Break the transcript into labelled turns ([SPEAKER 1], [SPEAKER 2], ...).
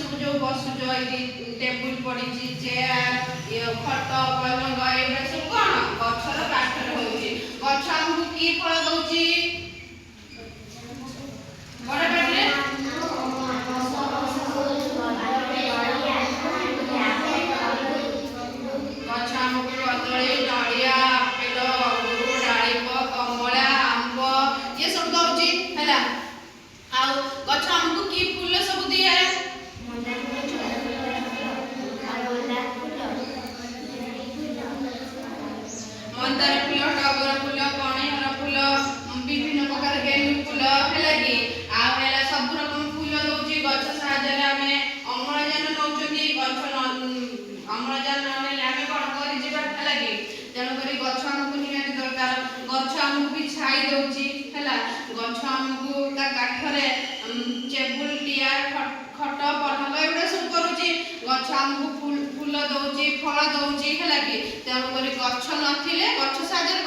[SPEAKER 1] सब जो बसुच टेबुल पड़ी चेयर खट पलंग ये सब कौन गछर काठर होउची गछ हमकु की फल दउची बड़ा बेटले गछ हमकु कदली नड़िया आपेल अंगूर डाळिंब कमला आंब ये सब दउची हैला आ गछ हमकु की फूल सब दिए मंदार फूल टगर फूल कणेर फूल विभिन्न प्रकार गेंदू फूल है कि आला सब रकम फूल दौर गच साहय अम्लजान नौकरी गच अम्लजान नने आम कौन कर कि तेणुक गच आमको निहाती दरकार गच आमको भी छाई दौर है गच आमको काठरे टेबुल टियार खट पलंग एगुड़ा सब करुच्ची गच आमको फूल दौर फल दौर है कि तेणुक गच नथिले गच साहय